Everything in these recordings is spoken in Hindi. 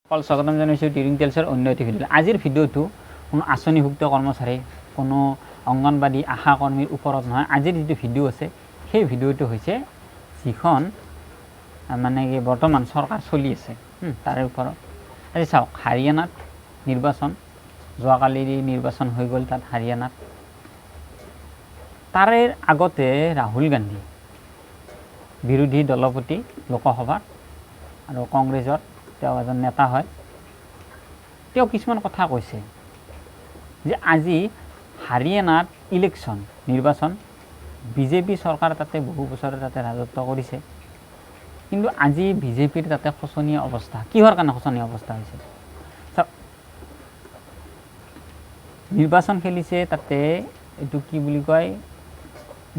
সকল স্বাগতম জানাইছোঁ ডিউৰিং টেলছৰ অন্য এটি ভিডিঅ'। আজিৰ ভিডিঅ'টো কোনো আঁচনিভুক্ত কৰ্মচাৰী কোনো অংগনবাদী আশা কৰ্মীৰ ওপৰত নহয়। আজিৰ যিটো ভিডিঅ' আছে সেই ভিডিঅ'টো হৈছে যিখন মানে কি বৰ্তমান চৰকাৰ চলি আছে তাৰে ওপৰত। আজি চাওক, হাৰিয়ানাত নিৰ্বাচন, যোৱাকালি নিৰ্বাচন হৈ গ'ল তাত হাৰিয়ানাত। তাৰে আগতে ৰাহুল গান্ধী বিৰোধী দলপতি লোকসভাত আৰু কংগ্ৰেছৰ তেওঁ এজন নেতা হয়। তেওঁ কিছুমান কথা কৈছে যে আজি হাৰিয়ানাত ইলেকশ্যন নিৰ্বাচন, বিজেপি চৰকাৰ তাতে বহু বছৰে তাতে ৰাজত্ব কৰিছে, কিন্তু আজি বিজেপিৰ তাতে শোচনীয় অৱস্থা। কিহৰ কাৰণে শোচনীয় অৱস্থা হৈছে? নিৰ্বাচন খেলিছে তাতে, এইটো কি বুলি কয়,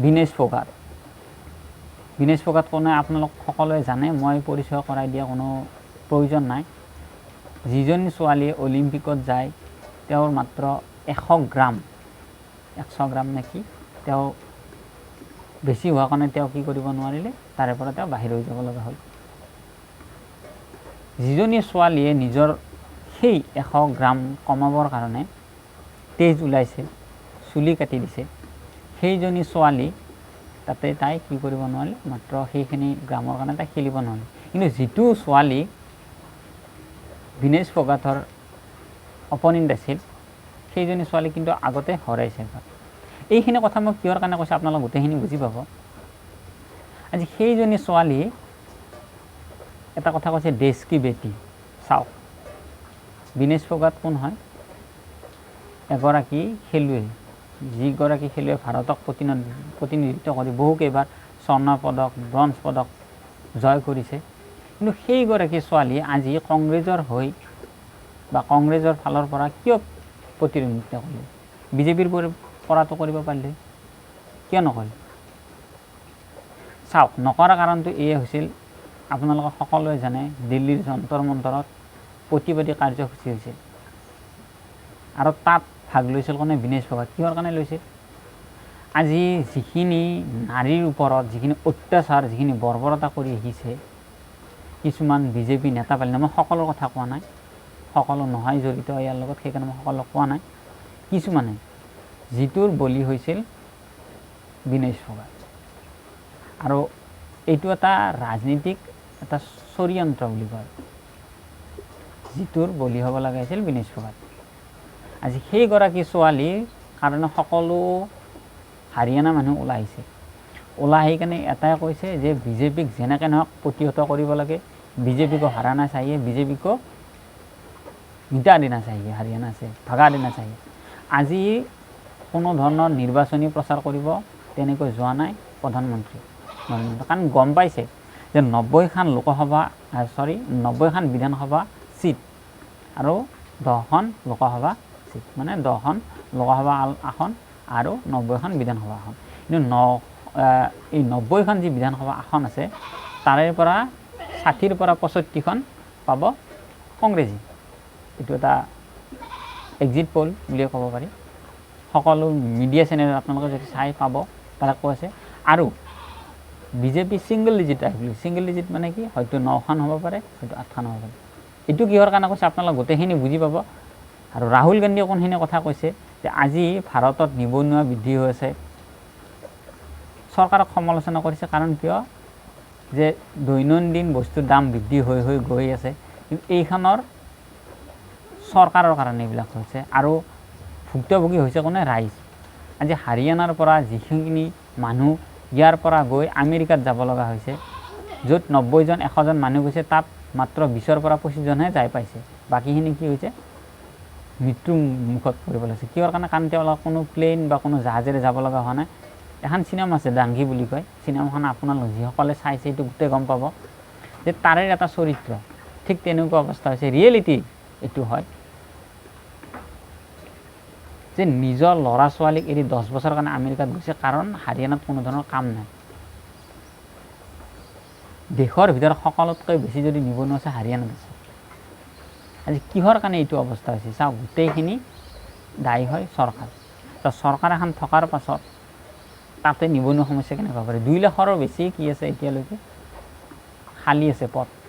বিনেশ ফোগাট। বিনেশ ফোগাট কোনে আপোনালোক সকলোৱে জানে, মই পৰিচয় কৰাই দিয়া কোনো প্ৰয়োজন নাই। যিজনী ছোৱালীয়ে অলিম্পিকত যায় তেওঁৰ মাত্ৰ 100 গ্ৰাম নেকি, তেওঁ বেছি হোৱা কাৰণে তেওঁ কি কৰিব নোৱাৰিলে, তাৰে পৰা তেওঁ বাহিৰ হৈ যাব লগা হ'ল। যিজনী ছোৱালীয়ে নিজৰ সেই 100 গ্ৰাম কমাবৰ কাৰণে তেজ ওলাইছে, চুলি কাটি দিছে, সেইজনী ছোৱালী তাতে তাই কি কৰিব নোৱাৰিলে, মাত্ৰ সেইখিনি গ্ৰামৰ কাৰণে তাই খেলিব নোৱাৰিলে। কিন্তু যিটো ছোৱালী বিনেশ ফোগাটৰ অপনেণ্ট আছিল, সেইজনী ছোৱালী কিন্তু আগতে হৰাইছে। এইখিনি কথা মই কিহৰ কাৰণে কৈছোঁ আপোনালোকে গোটেইখিনি বুজি পাব। আজি সেইজনী ছোৱালী এটা কথা কৈছে, দেশ কি বেটি। চাওক, বিনেশ ফোগাট কোন হয়? এগৰাকী খেলুৱৈ, যিগৰাকী খেলুৱৈ ভাৰতক প্ৰতিনিধিত্ব কৰি বহুকেইবাৰ স্বৰ্ণ পদক, ব্ৰঞ্জ পদক জয় কৰিছে। কিন্তু সেইগৰাকী ছোৱালী আজি কংগ্ৰেছৰ হৈ বা কংগ্ৰেছৰ ফালৰ পৰা কিয় প্ৰতিদ্বন্দ্বিতা কৰিলে? বিজেপিৰ পৰাটো কৰিব পাৰিলে, কিয় নকৰিলে? চাওক, নকৰা কাৰণটো এয়ে হৈছিল, আপোনালোকে সকলোৱে জানে, দিল্লীৰ যন্তৰ মন্তৰত প্ৰতিবাদী কাৰ্যসূচী হৈছিল আৰু তাত ভাগ লৈছিল কোনে? বিনেশ ফোগাট। কিহৰ কাৰণে লৈছিল? আজি যিখিনি নাৰীৰ ওপৰত যিখিনি অত্যাচাৰ, যিখিনি বৰ্বৰতা কৰি আহিছে কিছুমান বিজেপি নেতা পালিনে, মই সকলোৰ কথা কোৱা নাই, সকলো নহয় জড়িত ইয়াৰ লগত, সেইকাৰণে মই সকলো কোৱা নাই। কিছুমানে যিটোৰ বলি হৈছিল বিনেশ ফোগাট, আৰু এইটো এটা ৰাজনীতিক এটা ষড়যন্ত্ৰ বুলি কয়, যিটোৰ বলি হ'ব লগা হৈছিল বিনেশ ফোগাট। আজি সেইগৰাকী ছোৱালীৰ কাৰণে সকলো হাৰিয়ানা মানুহ ওলাই আহিছে। ওলাই আহি কেনে এটাই কৈছে যে বিজেপিক যেনেকৈ নহওক প্ৰতিহত কৰিব লাগে, বিজেপিকো হাৰানা চাহিয়ে, বিজেপিকো মিটা দেনা চাহিয়ে, হাৰিয়ানা আছে ভাগা দেনা চাহিয়ে। আজি কোনো ধৰণৰ নিৰ্বাচনী প্ৰচাৰ কৰিব তেনেকৈ যোৱা নাই প্ৰধানমন্ত্ৰী নৰেন্দ্ৰ মোদী, কাৰণ গম পাইছে যে 90খন বিধানসভা চিট আৰু 10খন লোকসভা চিট, মানে 10খন লোকসভা আসন আৰু 90খন বিধানসভা আসন। কিন্তু এই 90খন যি বিধানসভা আসন আছে তাৰে পৰা 60ৰ পৰা 65খন পাব কংগ্ৰেছী। এইটো এটা এক্সিট পল বুলিয়ে ক'ব পাৰি। সকলো মিডিয়া চেনেলত আপোনালোকে যদি চাই পাব, তাৰে কৈ আছে। আৰু বিজেপি ছিংগল ডিজিট আহিব। ছিংগল ডিজিট মানে কি? হয়তো 9খন হ'ব পাৰে, হয়তো 8খন হ'ব পাৰে। এইটো কিহৰ কাৰণে কৈছে আপোনালোকে গোটেইখিনি বুজি পাব। আৰু ৰাহুল গান্ধীয়ে কোনখিনি কথা কৈছে যে আজি ভাৰতত নিবনুৱা বৃদ্ধি হৈ আছে, চৰকাৰক সমালোচনা কৰিছে। কাৰণ কিয়? যে দৈনন্দিন বস্তুৰ দাম বৃদ্ধি হৈ গৈ আছে, কিন্তু এইখনৰ চৰকাৰৰ কাৰণে এইবিলাক হৈছে, আৰু ভুক্তভোগী হৈছে কোনে? ৰাইজ। আজি হাৰিয়ানাৰ পৰা যিখিনি মানুহ ইয়াৰ পৰা গৈ আমেৰিকাত যাব লগা হৈছে, য'ত 90জন 100জন মানুহ গৈছে, তাত মাত্ৰ 20ৰ পৰা 25জনহে যাই পাইছে। বাকীখিনি কি হৈছে? মৃত্যু মুখত পৰিব লাগিছে। কিহৰ কাৰণে? কাৰণ তেওঁলোক কোনো প্লেইন বা কোনো জাহাজেৰে যাব লগা হোৱা নাই। এখন চিনেমা আছে ডাংগি বুলি কয়, চিনেমাখন আপোনালোক যিসকলে চাইছে এইটো গোটেই গম পাব যে তাৰে এটা চৰিত্ৰ ঠিক তেনেকুৱা অৱস্থা হৈছে। ৰিয়েলিটি এইটো হয় যে নিজৰ ল'ৰা ছোৱালীক এৰি 10 বছৰ কাৰণে আমেৰিকাত গৈছে, কাৰণ হাৰিয়ানাত কোনো ধৰণৰ কাম নাই। দেশৰ ভিতৰত সকলোতকৈ বেছি যদি নিবনুৱা আছে হাৰিয়ানাত আছে। আজি কিহৰ কাৰণে এইটো অৱস্থা হৈছে? চাওক, গোটেইখিনি দায়ী হয় চৰকাৰ। চৰকাৰ এখন থকাৰ পাছত তাতে নিবনুৱা সমস্যা কেনেকৈ হ'ব পাৰে? 2 লাখৰো বেছি কি আছে এতিয়ালৈকে খালী আছে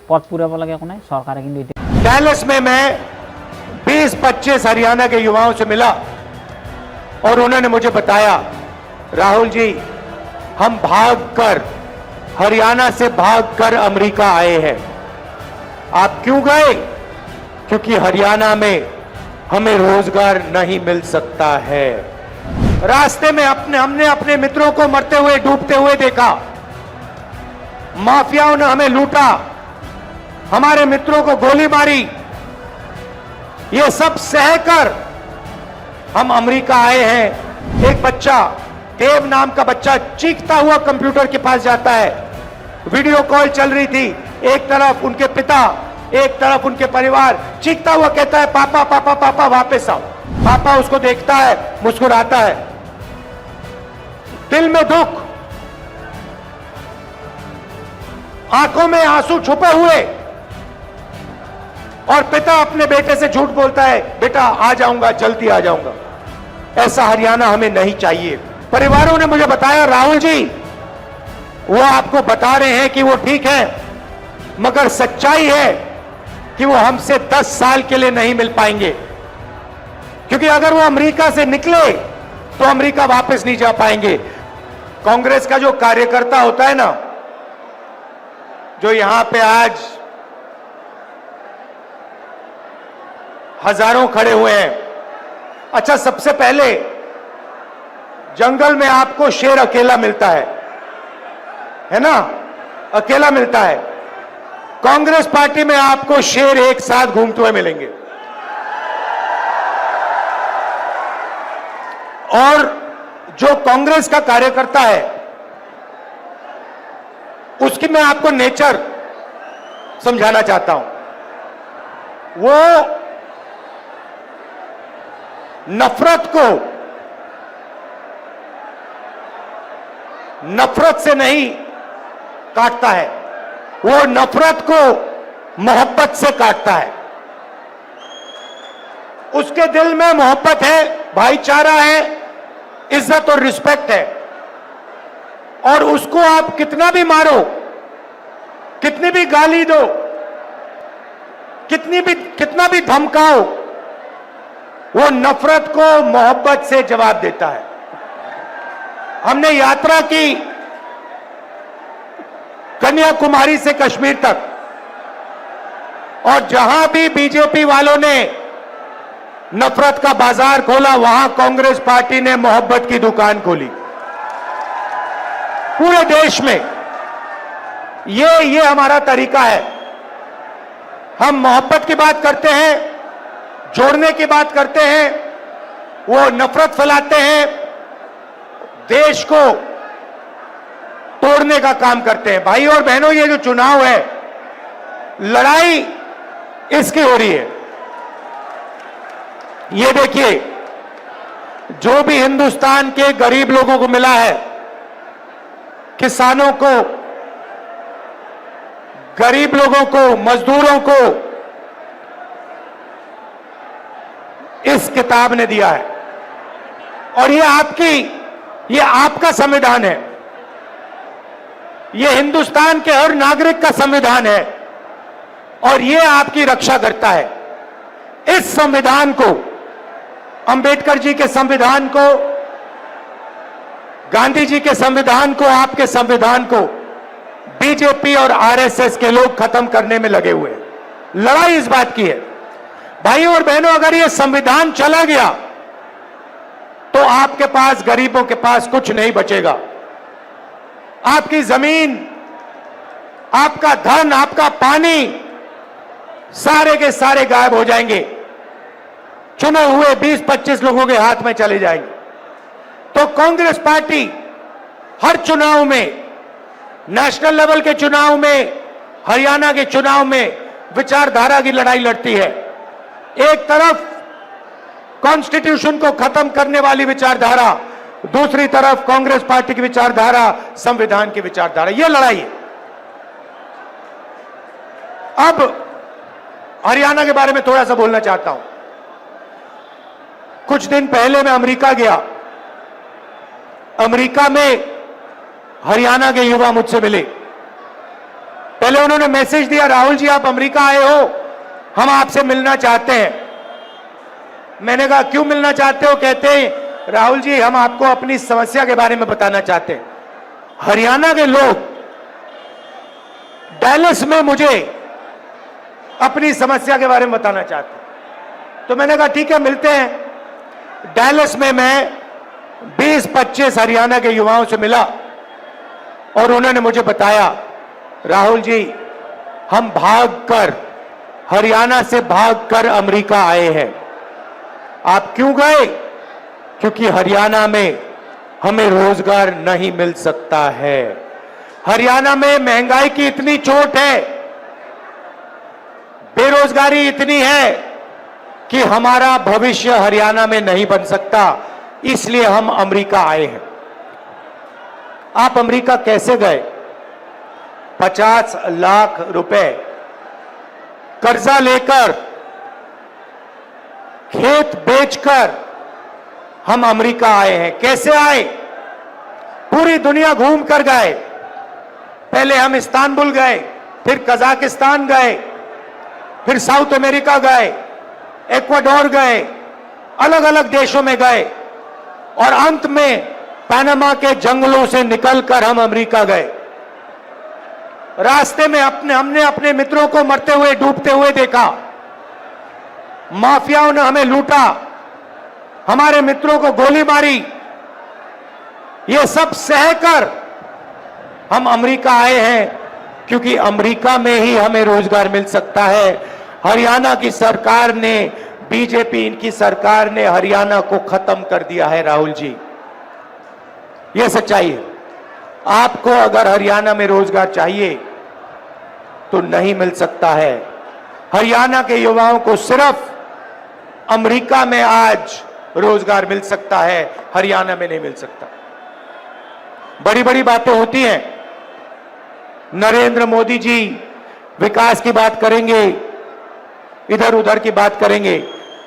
পথ পূৰাব লাগে কোনে? চৰকাৰে। কিন্তু এতিয়া डैलस में मैं 20-25 हरियाणा के युवाओं से मिला और उन्होंने मुझे बताया, राहुल जी हम भागकर हरियाणा से भागकर अमेरिका आए हैं। आप क्यों गए? क्योंकि हरियाणा में हमें रोजगार नहीं मिल सकता है। रास्ते में हमने अपने मित्रों को मरते हुए डूबते हुए देखा, माफियाओं ने हमें लूटा, हमारे मित्रों को गोली मारी। ये सब सहकर हम अमेरिका आए हैं। एक बच्चा, देव नाम का बच्चा, चीखता हुआ कंप्यूटर के पास जाता है। वीडियो कॉल चल रही थी, एक तरफ उनके पिता, एक तरफ उनके परिवार, चीखता हुआ कहता है पापा पापा पापा वापस आओ। पापा उसको देखता है, मुस्कुराता है, दिल में दुख, आंखों में आंसू छुपे हुए, और पिता अपने बेटे से झूठ बोलता है, बेटा आ जाऊंगा, जल्दी आ जाऊंगा। ऐसा हरियाणा हमें नहीं चाहिए। परिवारों ने मुझे बताया, राहुल जी वो आपको बता रहे हैं कि वो ठीक है, मगर सच्चाई है कि वो हमसे 10 साल के लिए नहीं मिल पाएंगे, क्योंकि अगर वो अमेरिका से निकले तो अमेरिका वापस नहीं जा पाएंगे। कांग्रेस का जो कार्यकर्ता होता है ना, जो यहां पे आज हजारों खड़े हुए हैं। अच्छा, सबसे पहले जंगल में आपको शेर अकेला मिलता है ना, अकेला मिलता है। कांग्रेस पार्टी में आपको शेर एक साथ घूमते हुए मिलेंगे। और जो कांग्रेस का कार्यकर्ता है, उसकी मैं आपको नेचर समझाना चाहता हूं। वो नफरत से नहीं काटता है, वो नफरत को मोहब्बत से काटता है। उसके दिल में मोहब्बत है, भाईचारा है, इज्जत और रिस्पेक्ट है। और उसको आप कितना भी मारो, कितनी भी गाली दो, कितना भी धमकाओ, वो नफरत को मोहब्बत से जवाब देता है। हमने यात्रा की कन्याकुमारी से कश्मीर तक, और जहां भी बीजेपी वालों ने नफरत का बाजार खोला, वहां कांग्रेस पार्टी ने मोहब्बत की दुकान खोली। पूरे देश में ये हमारा तरीका है। हम मोहब्बत की बात करते हैं, जोड़ने की बात करते हैं, वो नफरत फैलाते हैं, देश को तोड़ने का काम करते हैं। भाई और बहनों, ये जो चुनाव है, लड़ाई इसकी हो रही है। ये देखिए, जो भी हिंदुस्तान के गरीब लोगों को मिला है, किसानों को, गरीब लोगों को, मजदूरों को, इस किताब ने दिया है। और ये आपका संविधान है, ये हिंदुस्तान के हर नागरिक का संविधान है, और ये आपकी रक्षा करता है। इस संविधान को, अंबेडकर जी के संविधान को, गांधी जी के संविधान को, आपके संविधान को बीजेपी और आरएसएस के लोग खत्म करने में लगे हुए हैं। लड़ाई इस बात की है। भाइयों और बहनों, अगर ये संविधान चला गया तो आपके पास, गरीबों के पास कुछ नहीं बचेगा। आपकी जमीन, आपका धन, आपका पानी, सारे के सारे गायब हो जाएंगे, चुने हुए 20-25 लोगों के हाथ में चले जाएंगे। तो कांग्रेस पार्टी हर चुनाव में, नेशनल लेवल के चुनाव में, हरियाणा के चुनाव में विचारधारा की लड़ाई लड़ती है। एक तरफ कॉन्स्टिट्यूशन को खत्म करने वाली विचारधारा, दूसरी तरफ कांग्रेस पार्टी की विचारधारा, संविधान की विचारधारा। यह लड़ाई है। अब हरियाणा के बारे में थोड़ा सा बोलना चाहता हूं। कुछ दिन पहले मैं अमेरिका गया। अमेरिका में हरियाणा के युवा मुझसे मिले। पहले उन्होंने मैसेज दिया, राहुल जी आप अमेरिका आए हो, हम आपसे मिलना चाहते हैं। मैंने कहा क्यों मिलना चाहते हो? कहते हैं राहुल जी हम आपको अपनी समस्या के बारे में बताना चाहते हैं। हरियाणा के लोग डैलस में मुझे अपनी समस्या के बारे में बताना चाहते हैं। तो मैंने कहा ठीक है मिलते हैं। डैलस में मैं 20-25 हरियाणा के युवाओं से मिला और उन्होंने मुझे बताया राहुल जी हम भागकर हरियाणा से भागकर अमेरिका आए हैं। आप क्यों गए? क्योंकि हरियाणा में हमें रोजगार नहीं मिल सकता है। हरियाणा में महंगाई की इतनी चोट है, बेरोजगारी इतनी है कि हमारा भविष्य हरियाणा में नहीं बन सकता, इसलिए हम अमेरिका आए हैं। आप अमेरिका कैसे गए? 50 लाख रुपए कर्जा लेकर, खेत बेचकर हम अमेरिका आए हैं। कैसे आए? पूरी दुनिया घूम कर गए। पहले हम इस्तांबुल गए, फिर कजाकिस्तान गए, फिर साउथ अमेरिका गए, इक्वाडोर गए, अलग अलग देशों में गए और अंत में पनामा के जंगलों से निकलकर हम अमेरिका गए। रास्ते में हमने अपने मित्रों को मरते हुए डूबते हुए देखा। माफियाओं ने हमें लूटा, हमारे मित्रों को गोली मारी। ये सब सहकर हम अमेरिका आए हैं क्योंकि अमेरिका में ही हमें रोजगार मिल सकता है। हरियाणा की सरकार ने, बीजेपी इनकी सरकार ने हरियाणा को खत्म कर दिया है राहुल जी। यह सच्चाई है। आपको अगर हरियाणा में रोजगार चाहिए तो नहीं मिल सकता है। हरियाणा के युवाओं को सिर्फ अमेरिका में आज रोजगार मिल सकता है, हरियाणा में नहीं मिल सकता। बड़ी बड़ी बातें होती हैं। नरेंद्र मोदी जी विकास की बात करेंगे, इधर उधर की बात करेंगे,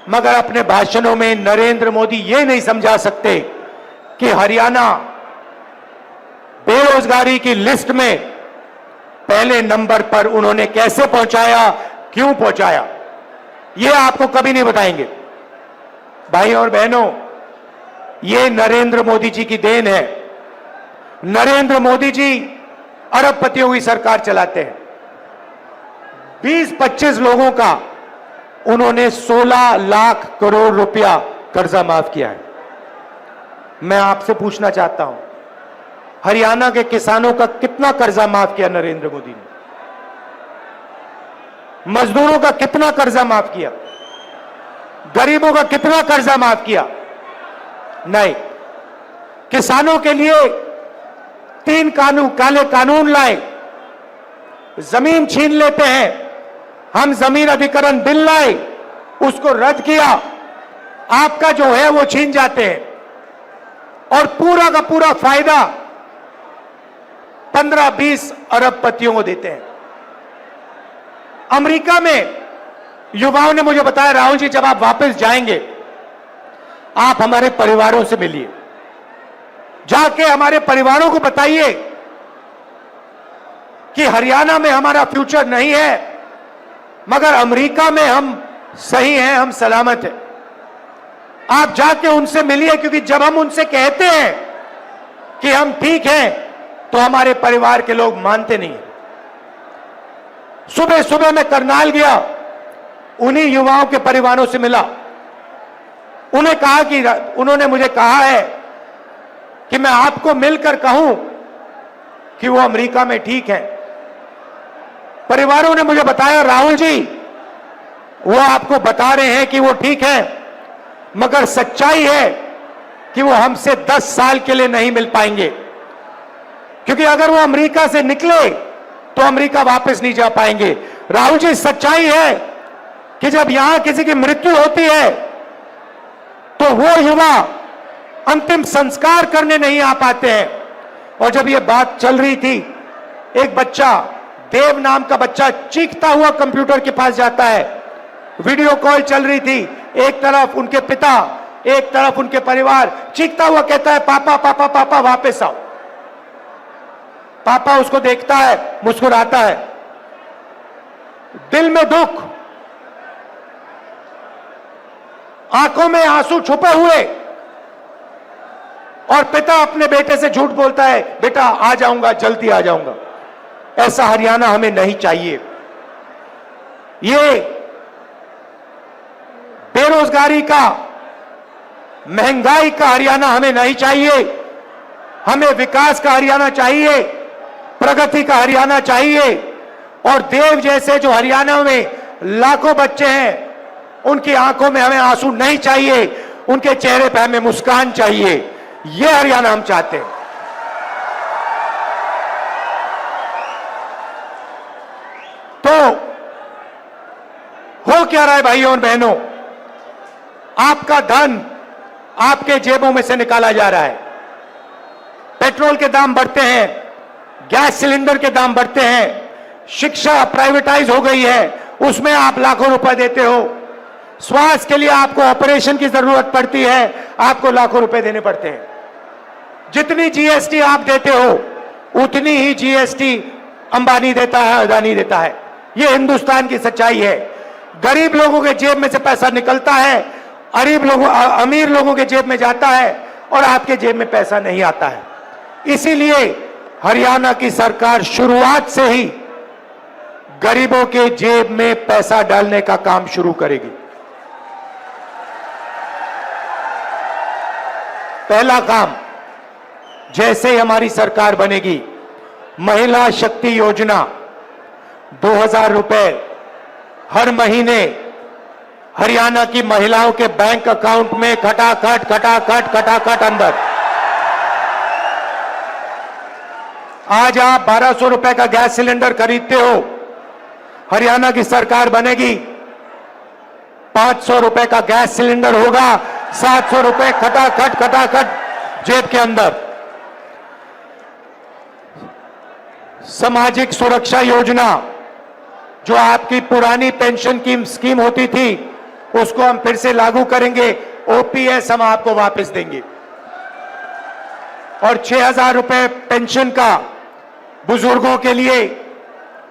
मगर अपने भाषणों में नरेंद्र मोदी ये नहीं समझा सकते कि हरियाणा बेरोजगारी की लिस्ट में पहले नंबर पर उन्होंने कैसे पहुंचाया, क्यों पहुंचाया, ये आपको कभी नहीं बताएंगे। भाई और बहनों, ये नरेंद्र मोदी जी की देन है। नरेंद्र मोदी जी अरबपतियों की सरकार चलाते हैं। 20-25 लोगों का उन्होंने 16 लाख करोड़ रुपया कर्जा माफ किया है। मैं आपसे पूछना चाहता हूं, हरियाणा के किसानों का कितना कर्जा माफ किया नरेंद्र मोदी ने? मजदूरों का कितना कर्जा माफ किया? गरीबों का कितना कर्जा माफ किया? नहीं। किसानों के लिए 3 काले कानून लाए। जमीन छीन लेते हैं, हम जमीन अधिग्रहण बिल लाए, उसको रद्द किया, आपका जो है वो छीन जाते हैं और पूरा का पूरा फायदा 15-20 अरबपतियों को देते हैं। अमेरिका में युवाओं ने मुझे बताया राहुल जी जब आप वापस जाएंगे आप हमारे परिवारों से मिलिए, जाके हमारे परिवारों को बताइए कि हरियाणा में हमारा फ्यूचर नहीं है मगर अमेरिका में हम सही हैं, हम सलामत हैं। आप जाके उनसे मिलिए, क्योंकि जब हम उनसे कहते हैं कि हम ठीक हैं तो हमारे परिवार के लोग मानते नहीं। सुबह सुबह मैं करनाल गया, उन्हीं युवाओं के परिवारों से मिला। उन्होंने मुझे कहा है कि मैं आपको मिलकर कहूं कि वो अमेरिका में ठीक है। परिवारों ने मुझे बताया राहुल जी वो आपको बता रहे हैं कि वो ठीक है, मगर सच्चाई है कि वो हमसे 10 साल के लिए नहीं मिल पाएंगे, क्योंकि अगर वो अमेरिका से निकले तो अमेरिका वापस नहीं जा पाएंगे। राहुल जी सच्चाई है कि जब यहां किसी की मृत्यु होती है तो वो युवा अंतिम संस्कार करने नहीं आ पाते हैं। और जब ये बात चल रही थी, एक बच्चा, देव नाम का बच्चा, चीखता हुआ कंप्यूटर के पास जाता है। वीडियो कॉल चल रही थी, एक तरफ उनके पिता, एक तरफ उनके परिवार, चीखता हुआ कहता है पापा पापा पापा वापस आओ। पापा उसको देखता है, मुस्कुराता है, दिल में दुख, आंखों में आंसू छुपे हुए, और पिता अपने बेटे से झूठ बोलता है, बेटा आ जाऊंगा, जल्दी आ जाऊंगा। ऐसा हरियाणा हमें नहीं चाहिए। ये बेरोजगारी का, महंगाई का हरियाणा हमें नहीं चाहिए। हमें विकास का हरियाणा चाहिए, प्रगति का हरियाणा चाहिए। और देव जैसे जो हरियाणा में लाखों बच्चे हैं, उनकी आंखों में हमें आंसू नहीं चाहिए, उनके चेहरे पर हमें मुस्कान चाहिए। यह हरियाणा हम चाहते हैं। तो हो क्या रहा है भाइयों और बहनों? आपका धन आपके जेबों में से निकाला जा रहा है। पेट्रोल के दाम बढ़ते हैं, गैस सिलेंडर के दाम बढ़ते हैं, शिक्षा प्राइवेटाइज हो गई है, उसमें आप लाखों रुपए देते हो। स्वास्थ्य के लिए आपको ऑपरेशन की जरूरत पड़ती है, आपको लाखों रुपए देने पड़ते हैं। जितनी जीएसटी आप देते हो उतनी ही जीएसटी अंबानी देता है, अदानी देता है। यह हिंदुस्तान की सच्चाई है। गरीब लोगों के जेब में से पैसा निकलता है, अमीर लोगों के जेब में जाता है, और आपके जेब में पैसा नहीं आता है। इसीलिए हरियाणा की सरकार शुरुआत से ही गरीबों के जेब में पैसा डालने का काम शुरू करेगी। पहला काम, जैसे ही हमारी सरकार बनेगी, महिला शक्ति योजना 2000 रुपए हर महीने हरियाणा की महिलाओं के बैंक अकाउंट में खटाखट अंदर। आज आप 1200 रुपए का गैस सिलेंडर खरीदते हो, हरियाणा की सरकार बनेगी 500 रुपए का गैस सिलेंडर होगा, 700 रुपए खटाखट जेब के अंदर। सामाजिक सुरक्षा योजना, जो आपकी पुरानी पेंशन की स्कीम होती थी, उसको हम फिर से लागू करेंगे। ओपीएस हम आपको वापस देंगे, और 6000 रुपए पेंशन का बुजुर्गों के लिए,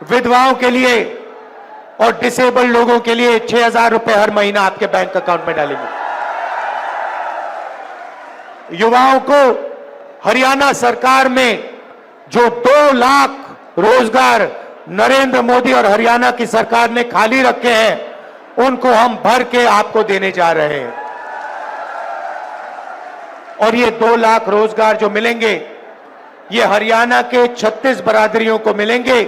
विधवाओं के लिए और डिसेबल्ड लोगों के लिए 6000 रुपए हर महीना आपके बैंक अकाउंट में डालेंगे। युवाओं को हरियाणा सरकार में जो 2 लाख रोजगार नरेंद्र मोदी और हरियाणा की सरकार ने खाली रखे हैं, उनको हम भर के आपको देने जा रहे हैं। और ये 2 लाख रोजगार जो मिलेंगे, ये हरियाणा के 36 बरादरियों को मिलेंगे।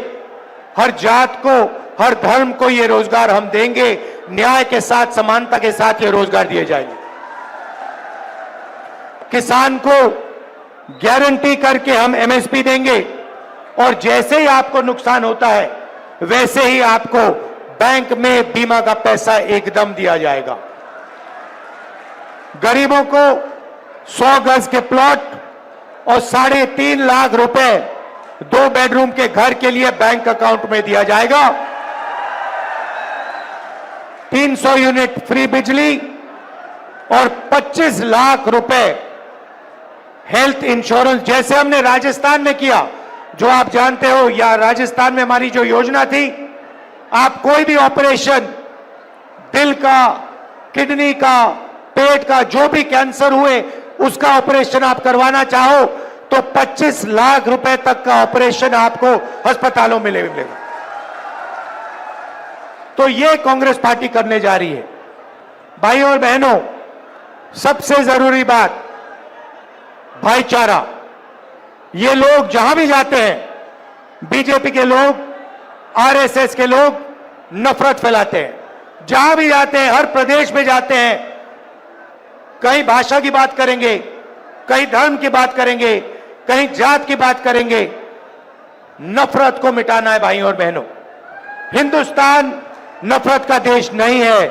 हर जात को, हर धर्म को ये रोजगार हम देंगे। न्याय के साथ, समानता के साथ ये रोजगार दिए जाएंगे। किसान को गारंटी करके हम एमएसपी देंगे, और जैसे ही आपको नुकसान होता है, वैसे ही आपको बैंक में बीमा का पैसा एकदम दिया जाएगा। गरीबों को 100 गज के प्लॉट और 3.5 लाख रुपए 2 बेडरूम के घर के लिए बैंक अकाउंट में दिया जाएगा। 300 यूनिट फ्री बिजली और 25 लाख रुपए हेल्थ इंश्योरेंस, जैसे हमने राजस्थान में किया, जो आप जानते हो। या राजस्थान में हमारी जो योजना थी, आप कोई भी ऑपरेशन, दिल का, किडनी का, पेट का, जो भी कैंसर हुए, उसका ऑपरेशन आप करवाना चाहो तो 25 लाख रुपए तक का ऑपरेशन आपको अस्पतालों में मिलेगा। तो ये कांग्रेस पार्टी करने जा रही है। भाइयों और बहनों, सबसे जरूरी बात, भाईचारा। ये लोग जहां भी जाते हैं, बीजेपी के लोग, आरएसएस के लोग नफरत फैलाते हैं। जहां भी जाते हैं, हर प्रदेश में जाते हैं, कहीं भाषा की बात करेंगे, कहीं धर्म की बात करेंगे, कहीं जात की बात करेंगे। नफरत को मिटाना है भाइयों और बहनों। हिंदुस्तान नफरत का देश नहीं है,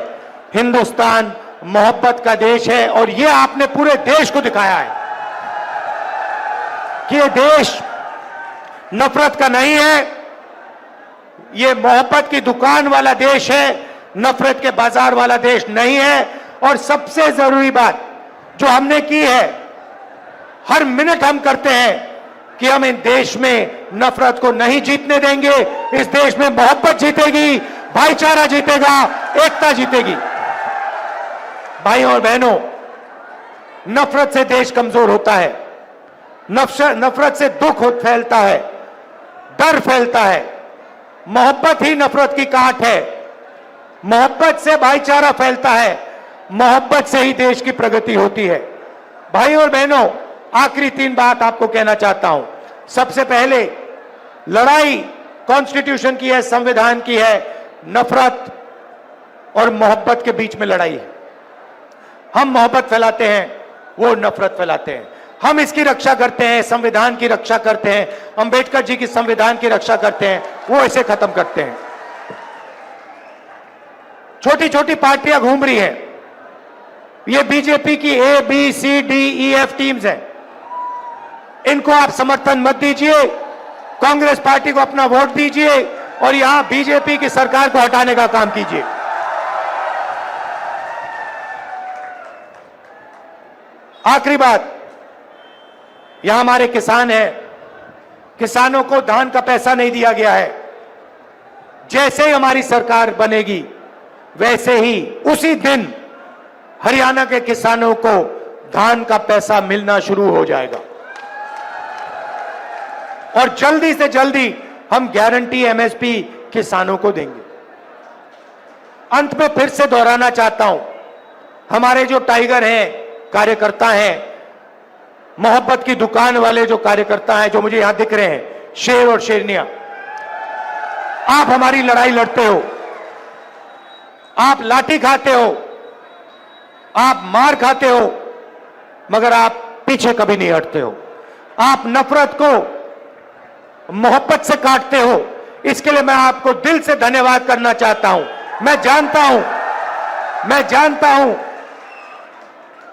हिंदुस्तान मोहब्बत का देश है। और यह आपने पूरे देश को दिखाया है कि यह देश नफरत का नहीं है, यह मोहब्बत की दुकान वाला देश है, नफरत के बाजार वाला देश नहीं है। और सबसे जरूरी बात जो हमने की है, हर मिनट हम करते हैं कि हम इन देश में नफरत को नहीं जीतने देंगे। इस देश में मोहब्बत जीतेगी, भाईचारा जीतेगा, एकता जीतेगी। भाइयों और बहनों, नफरत से देश कमजोर होता है, नफरत से दुख फैलता है, डर फैलता है। मोहब्बत ही नफरत की काट है। मोहब्बत से भाईचारा फैलता है, मोहब्बत से ही देश की प्रगति होती है। भाइयों और बहनों, आखिरी 3 बात आपको कहना चाहता हूं। सबसे पहले, लड़ाई कॉन्स्टिट्यूशन की है, संविधान की है, नफरत और मोहब्बत के बीच में लड़ाई है। हम मोहब्बत फैलाते हैं, वो नफरत फैलाते हैं। हम इसकी रक्षा करते हैं, संविधान की रक्षा करते हैं, अंबेडकर जी की संविधान की रक्षा करते हैं, वो इसे खत्म करते हैं। छोटी छोटी पार्टियां घूम रही हैं, ये बीजेपी की ABCDEF टीम्स हैं। इनको आप समर्थन मत दीजिए, कांग्रेस पार्टी को अपना वोट दीजिए और यहां बीजेपी की सरकार को हटाने का काम कीजिए। आखिरी बात, यहां हमारे किसान हैं, किसानों को धान का पैसा नहीं दिया गया है। जैसे ही हमारी सरकार बनेगी, वैसे ही उसी दिन हरियाणा के किसानों को धान का पैसा मिलना शुरू हो जाएगा और जल्दी से जल्दी हम गारंटी MSP किसानों को देंगे। अंत में फिर से दोहराना चाहता हूं, हमारे जो टाइगर हैं, कार्यकर्ता हैं, मोहब्बत की दुकान वाले जो कार्यकर्ता हैं, जो मुझे यहां दिख रहे हैं, शेर और शेरनियां, आप हमारी लड़ाई लड़ते हो, आप लाठी खाते हो, आप मार खाते हो, मगर आप पीछे कभी नहीं हटते हो। आप नफरत को मोहब्बत से काटते हो। इसके लिए मैं आपको दिल से धन्यवाद करना चाहता हूं। मैं जानता हूं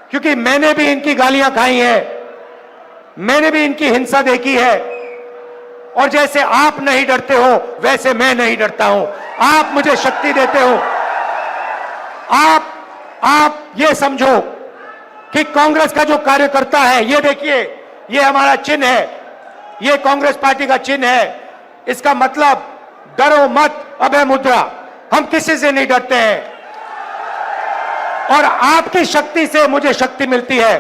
क्योंकि मैंने भी इनकी गालियां खाई हैं, मैंने भी इनकी हिंसा देखी है, और जैसे आप नहीं डरते हो, वैसे मैं नहीं डरता हूं। आप मुझे शक्ति देते हो। आप ये समझो कि कांग्रेस का जो कार्यकर्ता है, ये देखिए, ये हमारा चिन्ह है, ये कांग्रेस पार्टी का चिन्ह है। इसका मतलब डरो मत, अभय मुद्रा। हम किसी से नहीं डरते हैं और आपकी शक्ति से मुझे शक्ति मिलती है।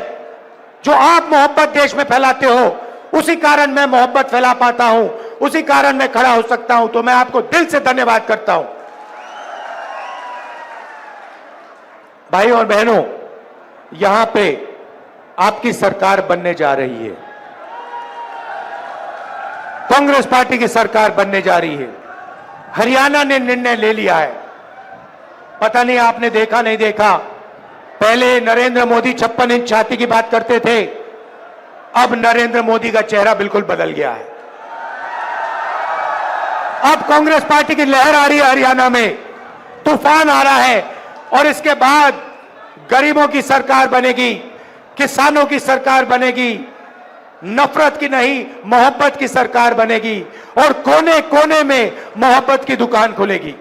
जो आप मोहब्बत देश में फैलाते हो, उसी कारण मैं मोहब्बत फैला पाता हूं, उसी कारण मैं खड़ा हो सकता हूं। तो मैं आपको दिल से धन्यवाद करता हूं। भाइयों और बहनों, यहां पे आपकी सरकार बनने जा रही है, कांग्रेस पार्टी की सरकार बनने जा रही है। हरियाणा ने निर्णय ले लिया है। पता नहीं आपने देखा नहीं देखा, पहले नरेंद्र मोदी 56 इंच छाती की बात करते थे, अब नरेंद्र मोदी का चेहरा बिल्कुल बदल गया है। अब कांग्रेस पार्टी की लहर आ रही है, हरियाणा में तूफान आ रहा है, और इसके बाद गरीबों की सरकार बनेगी, किसानों की सरकार बनेगी, नफरत की नहीं, मोहब्बत की सरकार बनेगी, और कोने कोने में मोहब्बत की दुकान खुलेगी।